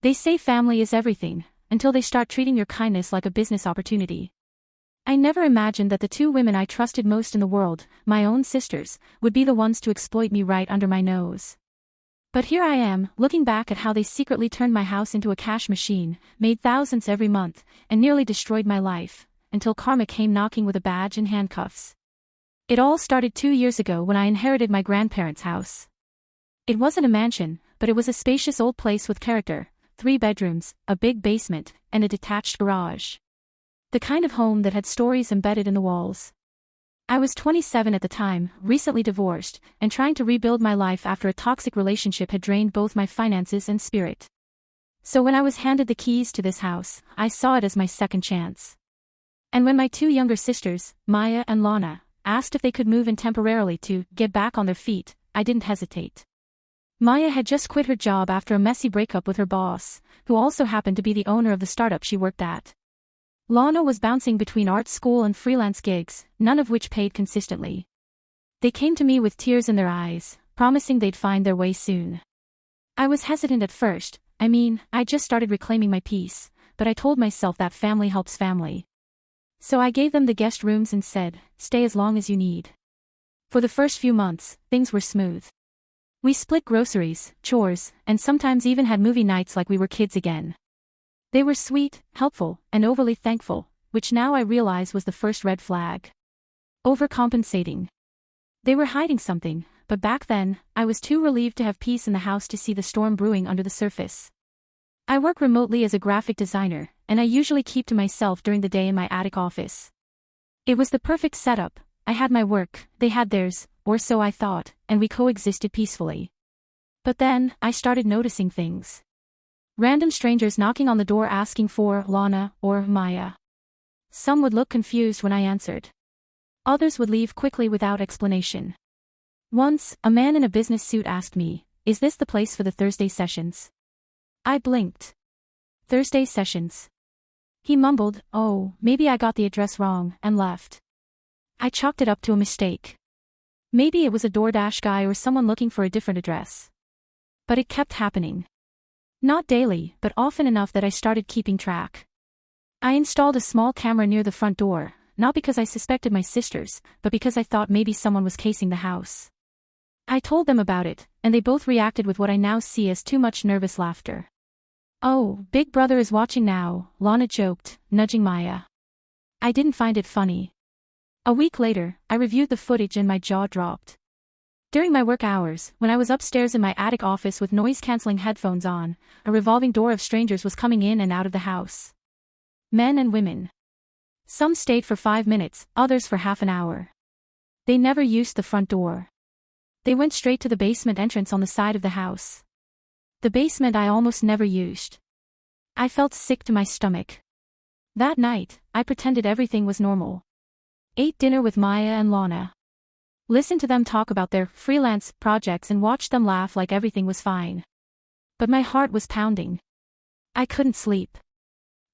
They say family is everything, until they start treating your kindness like a business opportunity. I never imagined that the two women I trusted most in the world, my own sisters, would be the ones to exploit me right under my nose. But here I am, looking back at how they secretly turned my house into a cash machine, made thousands every month, and nearly destroyed my life, until karma came knocking with a badge and handcuffs. It all started 2 years ago when I inherited my grandparents' house. It wasn't a mansion, but it was a spacious old place with character, 3 bedrooms, a big basement, and a detached garage. The kind of home that had stories embedded in the walls. I was 27 at the time, recently divorced, and trying to rebuild my life after a toxic relationship had drained both my finances and spirit. So when I was handed the keys to this house, I saw it as my second chance. And when my 2 younger sisters, Maya and Lana, asked if they could move in temporarily to get back on their feet, I didn't hesitate. Maya had just quit her job after a messy breakup with her boss, who also happened to be the owner of the startup she worked at. Lana was bouncing between art school and freelance gigs, none of which paid consistently. They came to me with tears in their eyes, promising they'd find their way soon. I was hesitant at first, I just started reclaiming my peace, but I told myself that family helps family. So I gave them the guest rooms and said, stay as long as you need. For the first few months, things were smooth. We split groceries, chores, and sometimes even had movie nights like we were kids again. They were sweet, helpful, and overly thankful, which now I realize was the first red flag. Overcompensating. They were hiding something, but back then, I was too relieved to have peace in the house to see the storm brewing under the surface. I work remotely as a graphic designer, and I usually keep to myself during the day in my attic office. It was the perfect setup. I had my work, they had theirs, or so I thought, and we coexisted peacefully. But then, I started noticing things. Random strangers knocking on the door asking for Lana or Maya. Some would look confused when I answered. Others would leave quickly without explanation. Once, a man in a business suit asked me, "Is this the place for the Thursday sessions?" I blinked. Thursday sessions. He mumbled, "Oh, maybe I got the address wrong," and left. I chalked it up to a mistake. Maybe it was a DoorDash guy or someone looking for a different address. But it kept happening. Not daily, but often enough that I started keeping track. I installed a small camera near the front door, not because I suspected my sisters, but because I thought maybe someone was casing the house. I told them about it, and they both reacted with what I now see as too much nervous laughter. "Oh, Big Brother is watching now," Lana joked, nudging Maya. I didn't find it funny. A week later, I reviewed the footage and my jaw dropped. During my work hours, when I was upstairs in my attic office with noise-canceling headphones on, a revolving door of strangers was coming in and out of the house. Men and women. Some stayed for 5 minutes, others for half an hour. They never used the front door. They went straight to the basement entrance on the side of the house. The basement I almost never used. I felt sick to my stomach. That night, I pretended everything was normal. Ate dinner with Maya and Lana. Listened to them talk about their freelance projects and watched them laugh like everything was fine. But my heart was pounding. I couldn't sleep.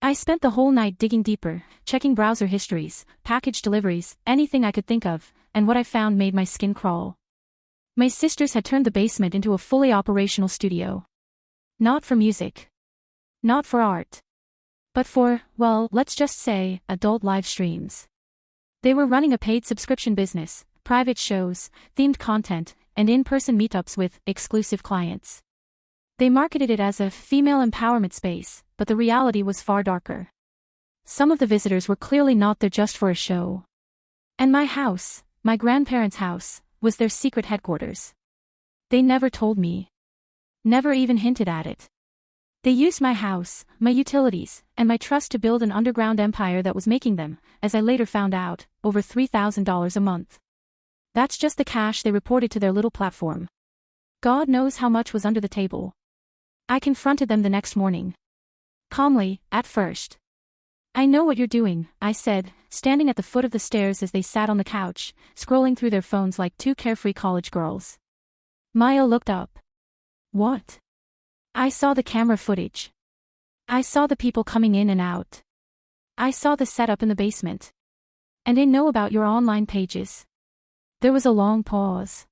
I spent the whole night digging deeper, checking browser histories, package deliveries, anything I could think of, and what I found made my skin crawl. My sisters had turned the basement into a fully operational studio. Not for music. Not for art. But for, well, let's just say, adult live streams. They were running a paid subscription business, private shows, themed content, and in-person meetups with exclusive clients. They marketed it as a female empowerment space, but the reality was far darker. Some of the visitors were clearly not there just for a show. And my house, my grandparents' house, was their secret headquarters. They never told me. Never even hinted at it. They used my house, my utilities, and my trust to build an underground empire that was making them, as I later found out, over $3,000 a month. That's just the cash they reported to their little platform. God knows how much was under the table. I confronted them the next morning. Calmly, at first. "I know what you're doing," I said, standing at the foot of the stairs as they sat on the couch, scrolling through their phones like 2 carefree college girls. Maya looked up. "What?" I saw the camera footage. I saw the people coming in and out. I saw the setup in the basement. "And they know about your online pages." There was a long pause.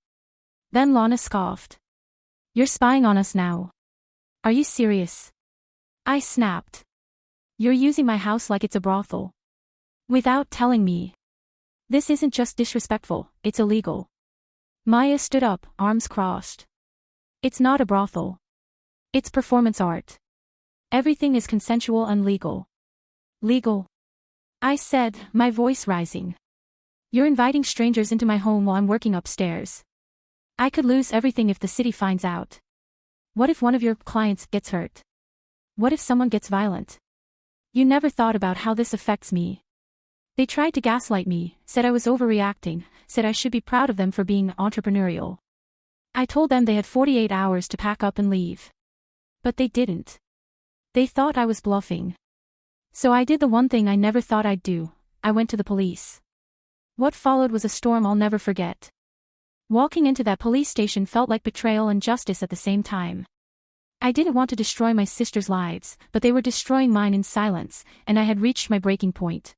Then Lana scoffed. "You're spying on us now. Are you serious?" I snapped. You're using my house like it's a brothel. Without telling me. This isn't just disrespectful, it's illegal. Maya stood up, arms crossed. It's not a brothel. It's performance art. Everything is consensual and legal. Legal? I said, my voice rising. You're inviting strangers into my home while I'm working upstairs. I could lose everything if the city finds out. What if one of your clients gets hurt? What if someone gets violent? You never thought about how this affects me. They tried to gaslight me, said I was overreacting, said I should be proud of them for being entrepreneurial. I told them they had 48 hours to pack up and leave. But they didn't. They thought I was bluffing. So I did the one thing I never thought I'd do, I went to the police. What followed was a storm I'll never forget. Walking into that police station felt like betrayal and justice at the same time. I didn't want to destroy my sister's lives, but they were destroying mine in silence, and I had reached my breaking point.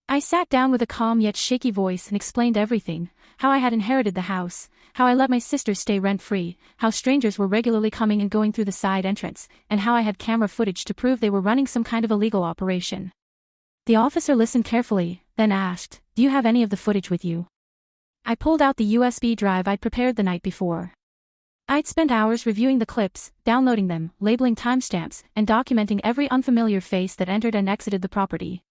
I sat down with a calm yet shaky voice and explained everything, how I had inherited the house, how I let my sisters stay rent-free, how strangers were regularly coming and going through the side entrance, and how I had camera footage to prove they were running some kind of illegal operation. The officer listened carefully, then asked, "Do you have any of the footage with you?" I pulled out the USB drive I'd prepared the night before. I'd spent hours reviewing the clips, downloading them, labeling timestamps, and documenting every unfamiliar face that entered and exited the property.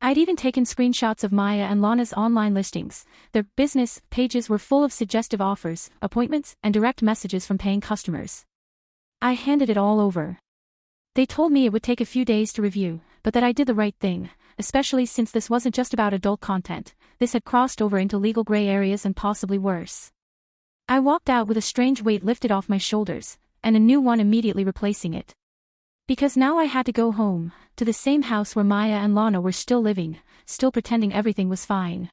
I'd even taken screenshots of Maya and Lana's online listings. Their business pages were full of suggestive offers, appointments, and direct messages from paying customers. I handed it all over. They told me it would take a few days to review, but that I did the right thing, especially since this wasn't just about adult content. This had crossed over into legal gray areas and possibly worse. I walked out with a strange weight lifted off my shoulders, and a new one immediately replacing it. Because now I had to go home, to the same house where Maya and Lana were still living, still pretending everything was fine.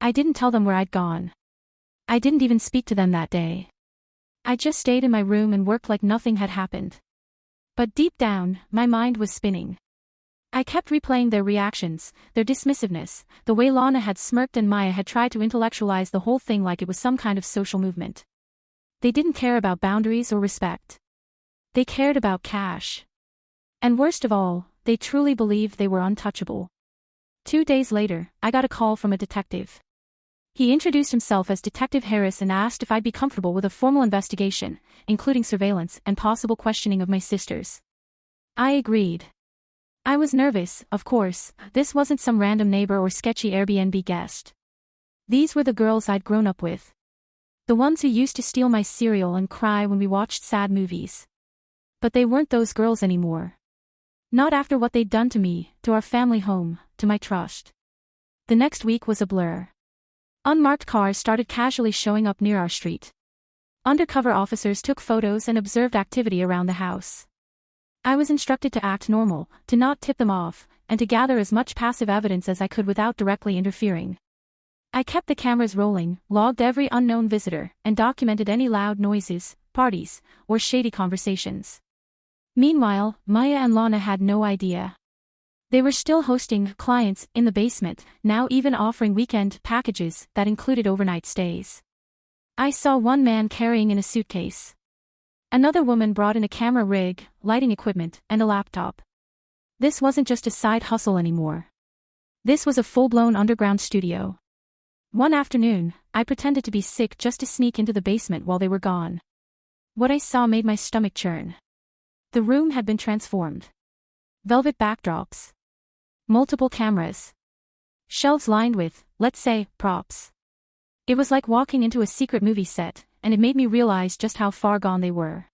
I didn't tell them where I'd gone. I didn't even speak to them that day. I just stayed in my room and worked like nothing had happened. But deep down, my mind was spinning. I kept replaying their reactions, their dismissiveness, the way Lana had smirked and Maya had tried to intellectualize the whole thing like it was some kind of social movement. They didn't care about boundaries or respect. They cared about cash. And worst of all, they truly believed they were untouchable. 2 days later, I got a call from a detective. He introduced himself as Detective Harris and asked if I'd be comfortable with a formal investigation, including surveillance and possible questioning of my sisters. I agreed. I was nervous, of course. This wasn't some random neighbor or sketchy Airbnb guest. These were the girls I'd grown up with. The ones who used to steal my cereal and cry when we watched sad movies. But they weren't those girls anymore. Not after what they'd done to me, to our family home, to my trust. The next week was a blur. Unmarked cars started casually showing up near our street. Undercover officers took photos and observed activity around the house. I was instructed to act normal, to not tip them off, and to gather as much passive evidence as I could without directly interfering. I kept the cameras rolling, logged every unknown visitor, and documented any loud noises, parties, or shady conversations. Meanwhile, Maya and Lana had no idea. They were still hosting clients in the basement, now even offering weekend packages that included overnight stays. I saw one man carrying in a suitcase. Another woman brought in a camera rig, lighting equipment, and a laptop. This wasn't just a side hustle anymore. This was a full-blown underground studio. One afternoon, I pretended to be sick just to sneak into the basement while they were gone. What I saw made my stomach churn. The room had been transformed. Velvet backdrops. Multiple cameras. Shelves lined with, let's say, props. It was like walking into a secret movie set, and it made me realize just how far gone they were.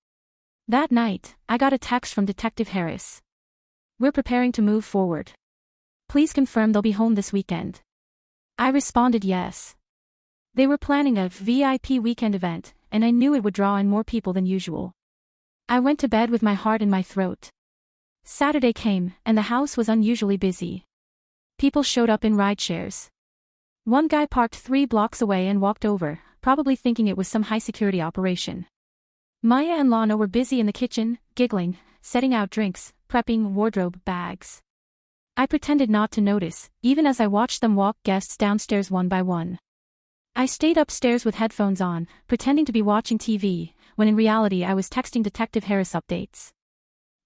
That night, I got a text from Detective Harris. "We're preparing to move forward. Please confirm they'll be home this weekend." I responded yes. They were planning a VIP weekend event, and I knew it would draw in more people than usual. I went to bed with my heart in my throat. Saturday came, and the house was unusually busy. People showed up in rideshares. One guy parked 3 blocks away and walked over, probably thinking it was some high-security operation. Maya and Lana were busy in the kitchen, giggling, setting out drinks, prepping wardrobe bags. I pretended not to notice, even as I watched them walk guests downstairs one by one. I stayed upstairs with headphones on, pretending to be watching TV, when in reality I was texting Detective Harris updates.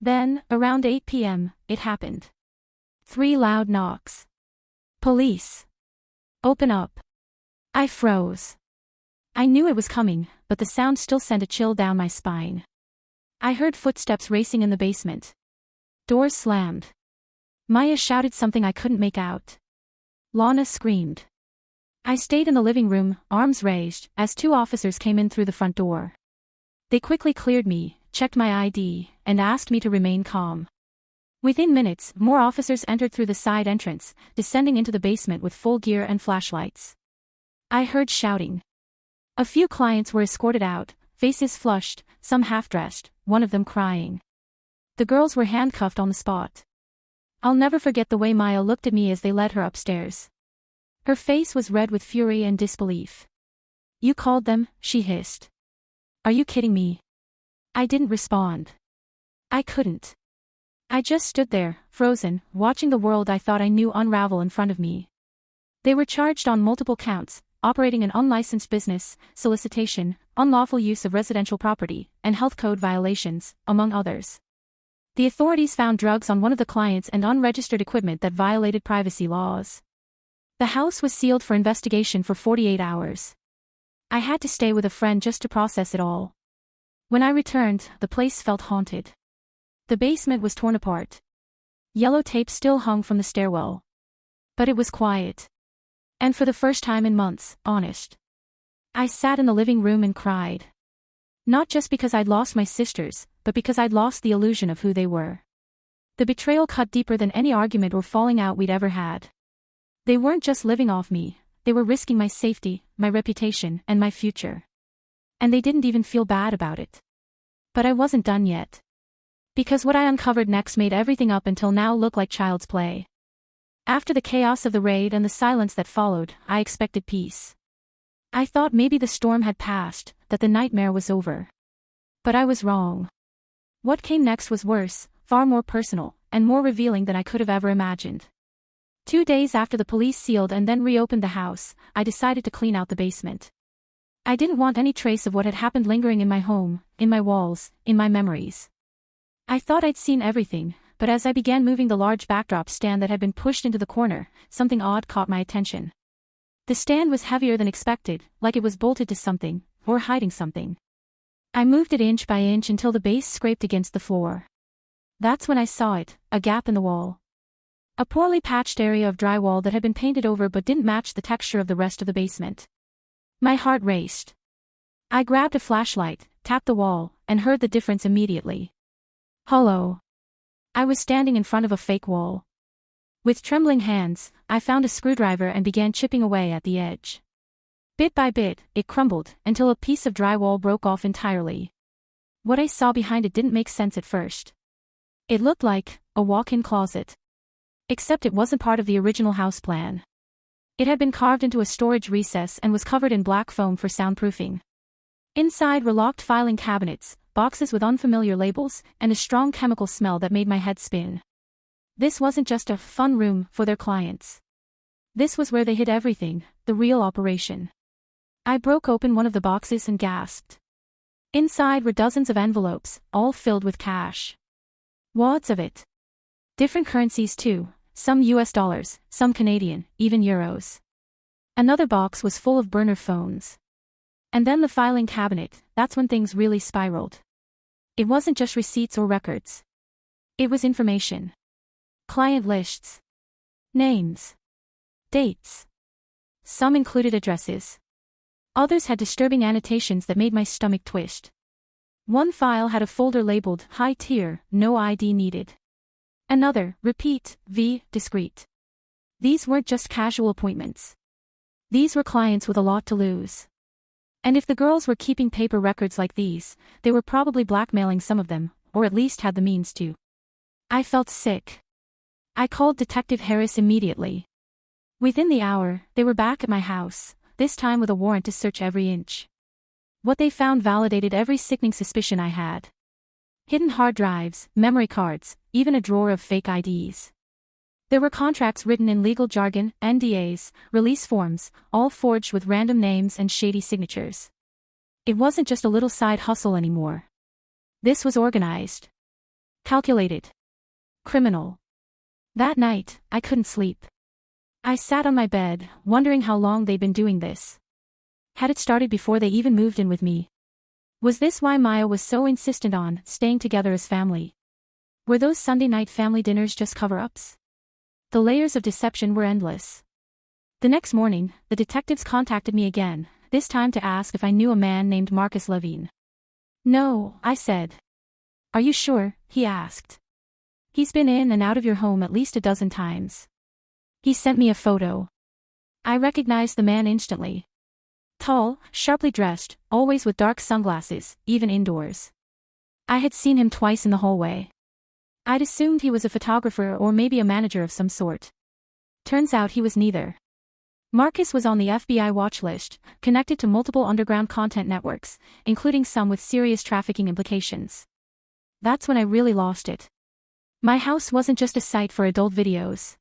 Then, around 8 p.m., it happened. 3 loud knocks. Police. Open up. I froze. I knew it was coming, but the sound still sent a chill down my spine. I heard footsteps racing in the basement. Doors slammed. Maya shouted something I couldn't make out. Lana screamed. I stayed in the living room, arms raised, as 2 officers came in through the front door. They quickly cleared me, checked my ID, and asked me to remain calm. Within minutes, more officers entered through the side entrance, descending into the basement with full gear and flashlights. I heard shouting. A few clients were escorted out, faces flushed, some half-dressed, one of them crying. The girls were handcuffed on the spot. I'll never forget the way Maya looked at me as they led her upstairs. Her face was red with fury and disbelief. You called them, she hissed. Are you kidding me? I didn't respond. I couldn't. I just stood there, frozen, watching the world I thought I knew unravel in front of me. They were charged on multiple counts, operating an unlicensed business, solicitation, unlawful use of residential property, and health code violations, among others. The authorities found drugs on one of the clients and unregistered equipment that violated privacy laws. The house was sealed for investigation for 48 hours. I had to stay with a friend just to process it all. When I returned, the place felt haunted. The basement was torn apart. Yellow tape still hung from the stairwell. But it was quiet. And for the first time in months, honest. I sat in the living room and cried. Not just because I'd lost my sisters, but because I'd lost the illusion of who they were. The betrayal cut deeper than any argument or falling out we'd ever had. They weren't just living off me, they were risking my safety, my reputation, and my future. And they didn't even feel bad about it. But I wasn't done yet. Because what I uncovered next made everything up until now look like child's play. After the chaos of the raid and the silence that followed, I expected peace. I thought maybe the storm had passed, that the nightmare was over. But I was wrong. What came next was worse, far more personal, and more revealing than I could have ever imagined. 2 days after the police sealed and then reopened the house, I decided to clean out the basement. I didn't want any trace of what had happened lingering in my home, in my walls, in my memories. I thought I'd seen everything, but as I began moving the large backdrop stand that had been pushed into the corner, something odd caught my attention. The stand was heavier than expected, like it was bolted to something, or hiding something. I moved it inch by inch until the base scraped against the floor. That's when I saw it, a gap in the wall. A poorly patched area of drywall that had been painted over but didn't match the texture of the rest of the basement. My heart raced. I grabbed a flashlight, tapped the wall, and heard the difference immediately. Hollow. I was standing in front of a fake wall. With trembling hands, I found a screwdriver and began chipping away at the edge. Bit by bit, it crumbled, until a piece of drywall broke off entirely. What I saw behind it didn't make sense at first. It looked like a walk-in closet. Except it wasn't part of the original house plan. It had been carved into a storage recess and was covered in black foam for soundproofing. Inside were locked filing cabinets, boxes with unfamiliar labels, and a strong chemical smell that made my head spin. This wasn't just a fun room for their clients. This was where they hid everything, the real operation. I broke open one of the boxes and gasped. Inside were dozens of envelopes, all filled with cash. Wads of it. Different currencies too, some US dollars, some Canadian, even euros. Another box was full of burner phones. And then the filing cabinet, that's when things really spiraled. It wasn't just receipts or records. It was information. Client lists. Names. Dates. Some included addresses. Others had disturbing annotations that made my stomach twist. One file had a folder labeled High Tier, No ID Needed. Another, Repeat, V, Discreet. These weren't just casual appointments. These were clients with a lot to lose. And if the girls were keeping paper records like these, they were probably blackmailing some of them, or at least had the means to. I felt sick. I called Detective Harris immediately. Within the hour, they were back at my house, this time with a warrant to search every inch. What they found validated every sickening suspicion I had. Hidden hard drives, memory cards, even a drawer of fake IDs. There were contracts written in legal jargon, NDAs, release forms, all forged with random names and shady signatures. It wasn't just a little side hustle anymore. This was organized. Calculated. Criminal. That night, I couldn't sleep. I sat on my bed, wondering how long they'd been doing this. Had it started before they even moved in with me? Was this why Maya was so insistent on staying together as family? Were those Sunday night family dinners just cover-ups? The layers of deception were endless. The next morning, the detectives contacted me again, this time to ask if I knew a man named Marcus Levine. No, I said. Are you sure? He asked. He's been in and out of your home at least a dozen times. He sent me a photo. I recognized the man instantly. Tall, sharply dressed, always with dark sunglasses, even indoors. I had seen him twice in the hallway. I'd assumed he was a photographer or maybe a manager of some sort. Turns out he was neither. Marcus was on the FBI watch list, connected to multiple underground content networks, including some with serious trafficking implications. That's when I really lost it. My house wasn't just a site for adult videos.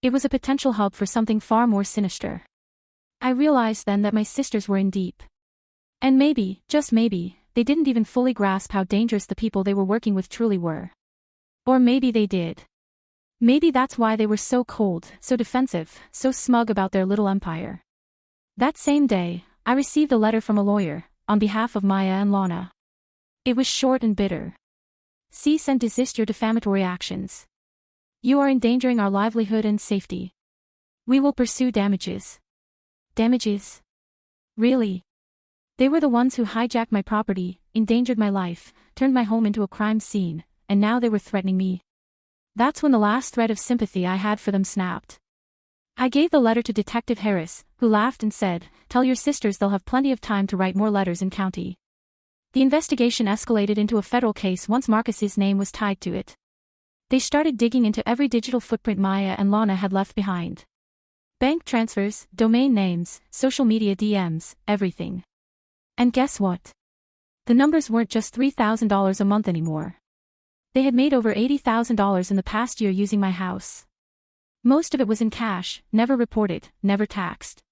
It was a potential hub for something far more sinister. I realized then that my sisters were in deep. And maybe, just maybe, they didn't even fully grasp how dangerous the people they were working with truly were. Or maybe they did. Maybe that's why they were so cold, so defensive, so smug about their little empire. That same day, I received a letter from a lawyer, on behalf of Maya and Lana. It was short and bitter. Cease and desist your defamatory actions. You are endangering our livelihood and safety. We will pursue damages. Damages? Really? They were the ones who hijacked my property, endangered my life, turned my home into a crime scene, and now they were threatening me. That's when the last thread of sympathy I had for them snapped. I gave the letter to Detective Harris, who laughed and said, "Tell your sisters they'll have plenty of time to write more letters in county." The investigation escalated into a federal case once Marcus's name was tied to it. They started digging into every digital footprint Maya and Lana had left behind. Bank transfers, domain names, social media DMs, everything. And guess what? The numbers weren't just $3,000 a month anymore. They had made over $80,000 in the past year using my house. Most of it was in cash, never reported, never taxed.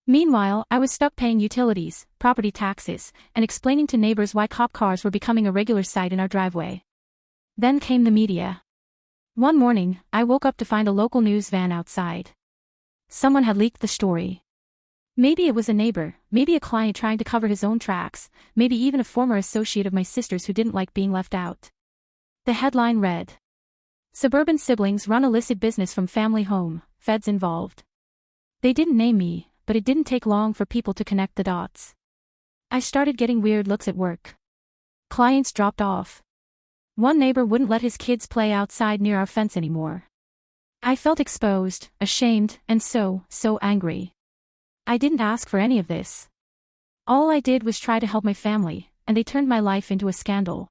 Meanwhile, I was stuck paying utilities, property taxes, and explaining to neighbors why cop cars were becoming a regular sight in our driveway. Then came the media. One morning, I woke up to find a local news van outside. Someone had leaked the story. Maybe it was a neighbor, maybe a client trying to cover his own tracks, maybe even a former associate of my sister's who didn't like being left out. The headline read, "Suburban siblings run illicit business from family home, feds involved." They didn't name me, but it didn't take long for people to connect the dots. I started getting weird looks at work. Clients dropped off. One neighbor wouldn't let his kids play outside near our fence anymore. I felt exposed, ashamed, and so angry. I didn't ask for any of this. All I did was try to help my family, and they turned my life into a scandal.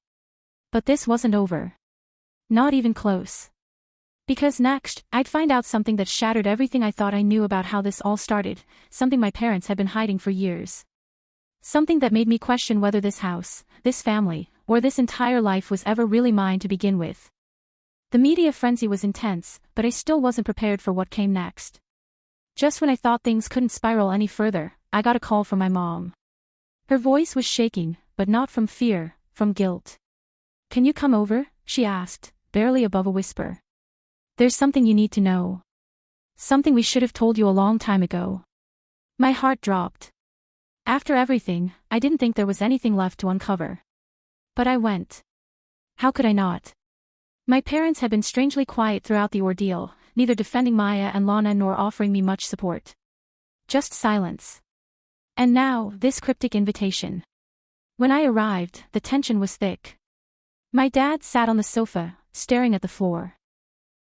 But this wasn't over. Not even close. Because next, I'd find out something that shattered everything I thought I knew about how this all started, something my parents had been hiding for years. Something that made me question whether this house, this family, or this entire life was ever really mine to begin with. The media frenzy was intense, but I still wasn't prepared for what came next. Just when I thought things couldn't spiral any further, I got a call from my mom. Her voice was shaking, but not from fear, from guilt. "Can you come over?" she asked, barely above a whisper. "There's something you need to know. Something we should have told you a long time ago." My heart dropped. After everything, I didn't think there was anything left to uncover. But I went. How could I not? My parents had been strangely quiet throughout the ordeal, neither defending Maya and Lana nor offering me much support. Just silence. And now, this cryptic invitation. When I arrived, the tension was thick. My dad sat on the sofa, staring at the floor.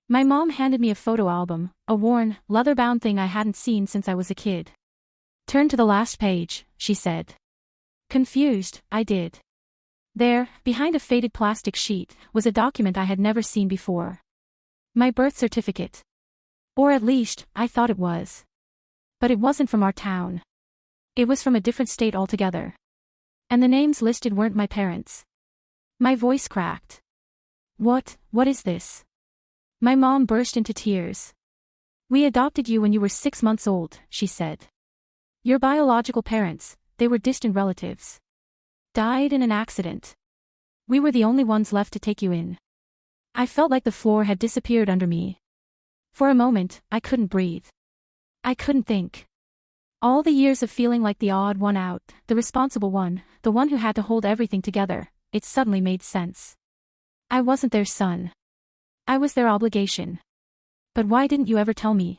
My mom handed me a photo album, a worn, leather-bound thing I hadn't seen since I was a kid. "Turn to the last page," she said. Confused, I did. There, behind a faded plastic sheet, was a document I had never seen before. My birth certificate. Or at least, I thought it was. But it wasn't from our town. It was from a different state altogether. And the names listed weren't my parents. My voice cracked. What is this?" My mom burst into tears. "We adopted you when you were 6 months old," she said. "Your biological parents, they were distant relatives, died in an accident. We were the only ones left to take you in. I felt like the floor had disappeared under me. For a moment, I couldn't breathe. I couldn't think. All the years of feeling like the odd one out, the responsible one, the one who had to hold everything together, it suddenly made sense. I wasn't their son. I was their obligation. But why didn't you ever tell me?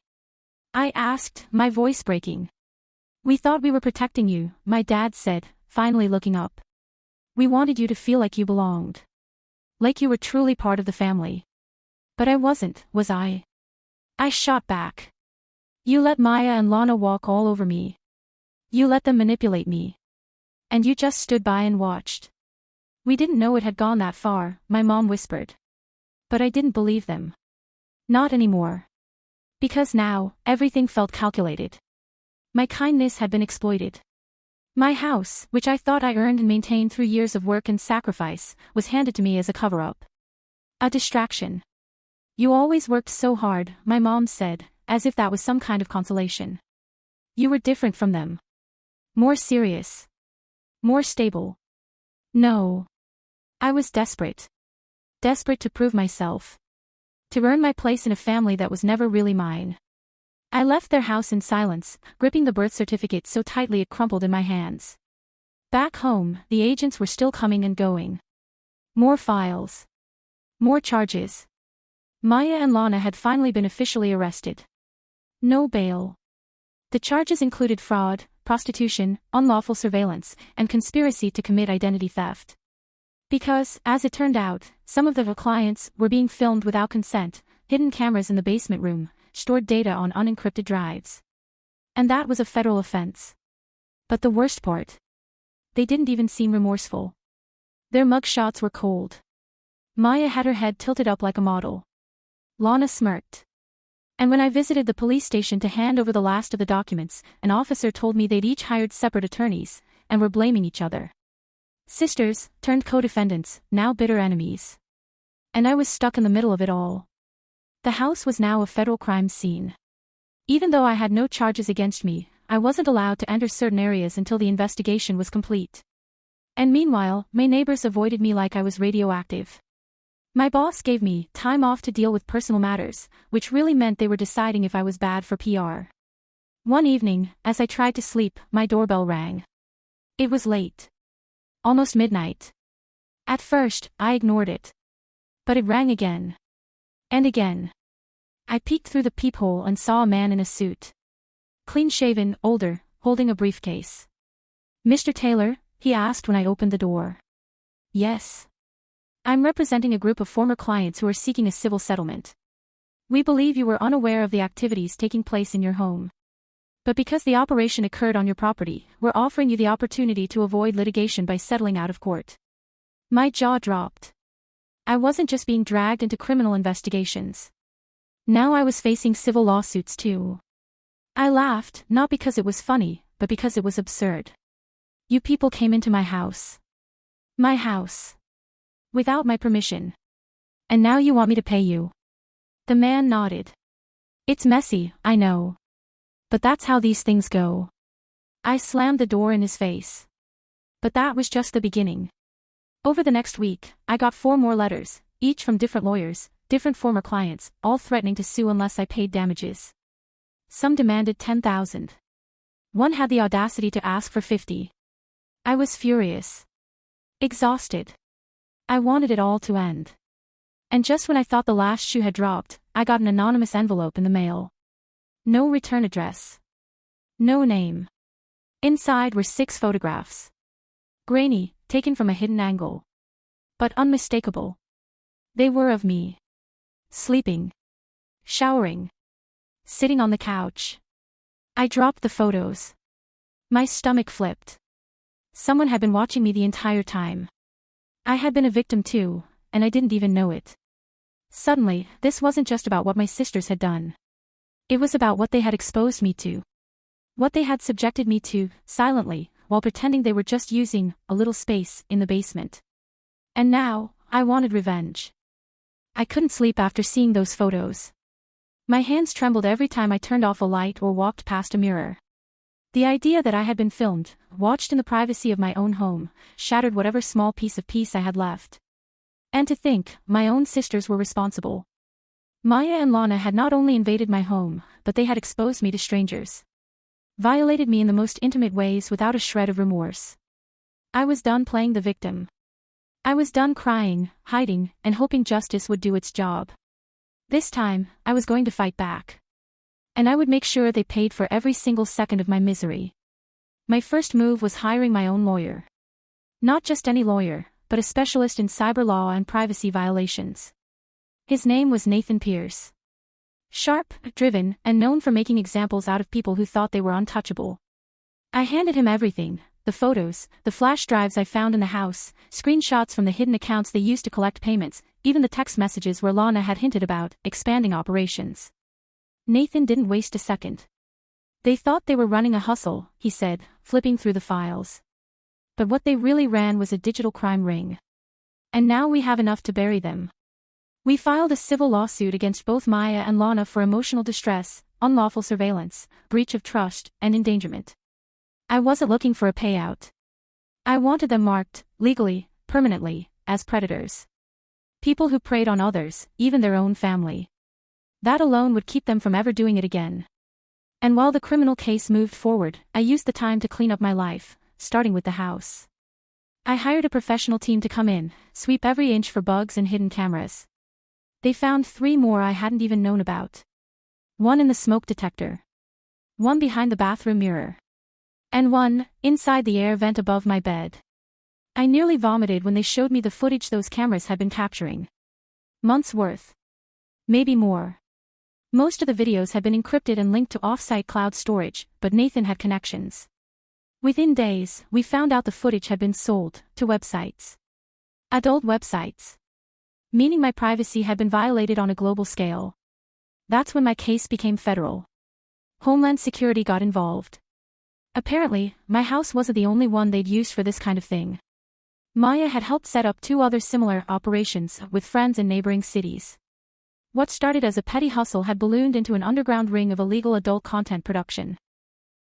I asked, my voice breaking. We thought we were protecting you, my dad said, finally looking up. We wanted you to feel like you belonged. Like you were truly part of the family. But I wasn't, was I? I shot back. You let Maya and Lana walk all over me. You let them manipulate me. And you just stood by and watched. We didn't know it had gone that far, my mom whispered. But I didn't believe them. Not anymore. Because now, everything felt calculated. My kindness had been exploited. My house, which I thought I earned and maintained through years of work and sacrifice, was handed to me as a cover-up. A distraction. You always worked so hard, my mom said, as if that was some kind of consolation. You were different from them. More serious. More stable. No. I was desperate. Desperate to prove myself. To earn my place in a family that was never really mine. I left their house in silence, gripping the birth certificate so tightly it crumpled in my hands. Back home, the agents were still coming and going. More files. More charges. Maya and Lana had finally been officially arrested. No bail. The charges included fraud, prostitution, unlawful surveillance, and conspiracy to commit identity theft. Because, as it turned out, some of the clients were being filmed without consent, hidden cameras in the basement room, stored data on unencrypted drives. And that was a federal offense. But the worst part? They didn't even seem remorseful. Their mugshots were cold. Maya had her head tilted up like a model. Lana smirked. And when I visited the police station to hand over the last of the documents, an officer told me they'd each hired separate attorneys, and were blaming each other. Sisters, turned co-defendants, now bitter enemies. And I was stuck in the middle of it all. The house was now a federal crime scene. Even though I had no charges against me, I wasn't allowed to enter certain areas until the investigation was complete. And meanwhile, my neighbors avoided me like I was radioactive. My boss gave me time off to deal with personal matters, which really meant they were deciding if I was bad for PR. One evening, as I tried to sleep, my doorbell rang. It was late. Almost midnight. At first, I ignored it. But it rang again. And again. I peeked through the peephole and saw a man in a suit. Clean-shaven, older, holding a briefcase. "Mr. Taylor?" he asked when I opened the door. "Yes. I'm representing a group of former clients who are seeking a civil settlement. We believe you were unaware of the activities taking place in your home. But because the operation occurred on your property, we're offering you the opportunity to avoid litigation by settling out of court." My jaw dropped. I wasn't just being dragged into criminal investigations. Now I was facing civil lawsuits too. I laughed, not because it was funny, but because it was absurd. You people came into my house. My house. Without my permission. And now you want me to pay you. The man nodded. It's messy, I know. But that's how these things go. I slammed the door in his face. But that was just the beginning. Over the next week, I got 4 more letters, each from different lawyers, different former clients, all threatening to sue unless I paid damages. Some demanded $10,000. One had the audacity to ask for $50,000. I was furious. Exhausted. I wanted it all to end. And just when I thought the last shoe had dropped, I got an anonymous envelope in the mail. No return address. No name. Inside were 6 photographs. Grainy, taken from a hidden angle. But unmistakable. They were of me. Sleeping. Showering. Sitting on the couch. I dropped the photos. My stomach flipped. Someone had been watching me the entire time. I had been a victim too, and I didn't even know it. Suddenly, this wasn't just about what my sisters had done. It was about what they had exposed me to. What they had subjected me to, silently, while pretending they were just using a little space in the basement. And now, I wanted revenge. I couldn't sleep after seeing those photos. My hands trembled every time I turned off a light or walked past a mirror. The idea that I had been filmed, watched in the privacy of my own home, shattered whatever small piece of peace I had left. And to think, my own sisters were responsible. Maya and Lana had not only invaded my home, but they had exposed me to strangers. Violated me in the most intimate ways without a shred of remorse. I was done playing the victim. I was done crying, hiding, and hoping justice would do its job. This time, I was going to fight back. And I would make sure they paid for every single second of my misery. My first move was hiring my own lawyer. Not just any lawyer, but a specialist in cyber law and privacy violations. His name was Nathan Pierce. Sharp, driven, and known for making examples out of people who thought they were untouchable. I handed him everything, the photos, the flash drives I found in the house, screenshots from the hidden accounts they used to collect payments, even the text messages where Lana had hinted about expanding operations. Nathan didn't waste a second. They thought they were running a hustle, he said, flipping through the files. But what they really ran was a digital crime ring. And now we have enough to bury them. We filed a civil lawsuit against both Maya and Lana for emotional distress, unlawful surveillance, breach of trust, and endangerment. I wasn't looking for a payout. I wanted them marked, legally, permanently, as predators. People who preyed on others, even their own family. That alone would keep them from ever doing it again. And while the criminal case moved forward, I used the time to clean up my life, starting with the house. I hired a professional team to come in, sweep every inch for bugs and hidden cameras. They found 3 more I hadn't even known about. One in the smoke detector. One behind the bathroom mirror. And one, inside the air vent above my bed. I nearly vomited when they showed me the footage those cameras had been capturing. Months worth. Maybe more. Most of the videos had been encrypted and linked to off-site cloud storage, but Nathan had connections. Within days, we found out the footage had been sold to websites. Adult websites. Meaning my privacy had been violated on a global scale. That's when my case became federal. Homeland Security got involved. Apparently, my house wasn't the only one they'd used for this kind of thing. Maya had helped set up 2 other similar operations with friends in neighboring cities. What started as a petty hustle had ballooned into an underground ring of illegal adult content production.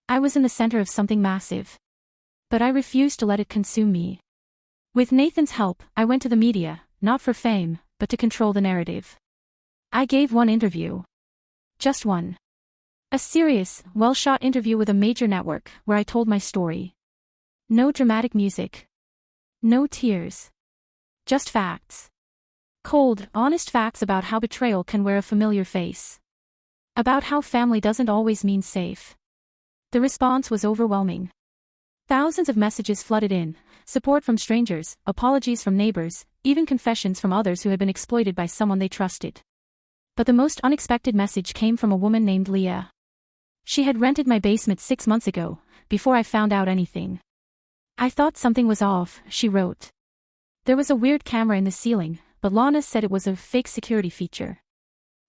I was in the center of something massive. But I refused to let it consume me. With Nathan's help, I went to the media, not for fame, but to control the narrative. I gave one interview. Just one. A serious, well-shot interview with a major network, where I told my story. No dramatic music. No tears. Just facts. Cold, honest facts about how betrayal can wear a familiar face. About how family doesn't always mean safe. The response was overwhelming. Thousands of messages flooded in, support from strangers, apologies from neighbors, even confessions from others who had been exploited by someone they trusted. But the most unexpected message came from a woman named Leah. She had rented my basement 6 months ago, before I found out anything. I thought something was off, she wrote. There was a weird camera in the ceiling, but Lana said it was a fake security feature.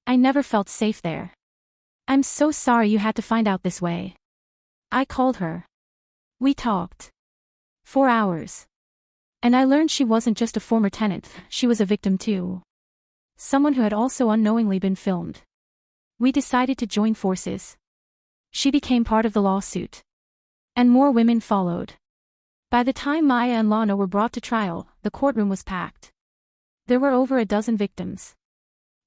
I never felt safe there. I'm so sorry you had to find out this way. I called her. We talked. 4 hours. And I learned she wasn't just a former tenant, she was a victim too. Someone who had also unknowingly been filmed. We decided to join forces. She became part of the lawsuit. And more women followed. By the time Maya and Lana were brought to trial, the courtroom was packed. There were over a dozen victims.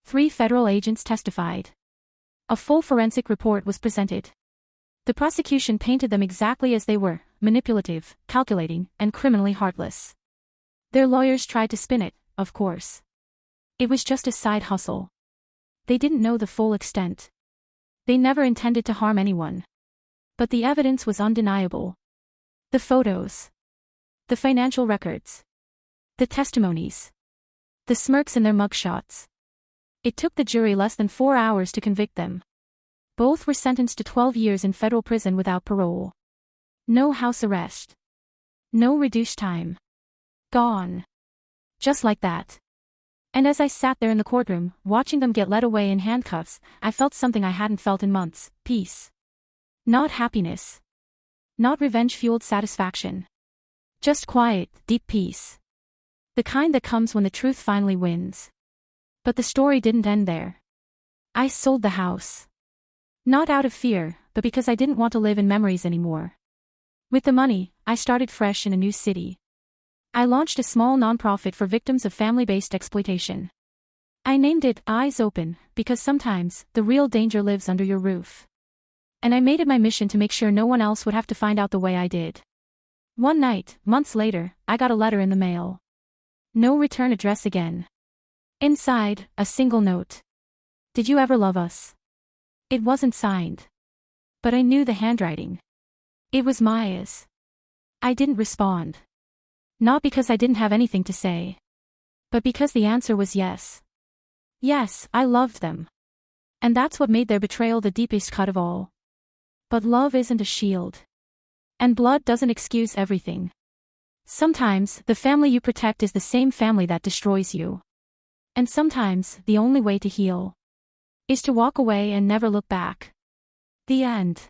3 federal agents testified. A full forensic report was presented. The prosecution painted them exactly as they were, manipulative, calculating, and criminally heartless. Their lawyers tried to spin it, of course. It was just a side hustle. They didn't know the full extent. They never intended to harm anyone. But the evidence was undeniable. The photos. The financial records. The testimonies. The smirks in their mugshots. It took the jury less than 4 hours to convict them. Both were sentenced to 12 years in federal prison without parole. No house arrest. No reduced time. Gone. Just like that. And as I sat there in the courtroom, watching them get led away in handcuffs, I felt something I hadn't felt in months: peace. Not happiness. Not revenge-fueled satisfaction. Just quiet, deep peace. The kind that comes when the truth finally wins. But the story didn't end there. I sold the house. Not out of fear, but because I didn't want to live in memories anymore. With the money, I started fresh in a new city. I launched a small nonprofit for victims of family-based exploitation. I named it Eyes Open because sometimes the real danger lives under your roof. And I made it my mission to make sure no one else would have to find out the way I did. One night, months later, I got a letter in the mail. No return address again. Inside, a single note. Did you ever love us? It wasn't signed. But I knew the handwriting. It was Maya's. I didn't respond. Not because I didn't have anything to say. But because the answer was yes. Yes, I loved them. And that's what made their betrayal the deepest cut of all. But love isn't a shield. And blood doesn't excuse everything. Sometimes, the family you protect is the same family that destroys you. And sometimes, the only way to heal is to walk away and never look back. The end.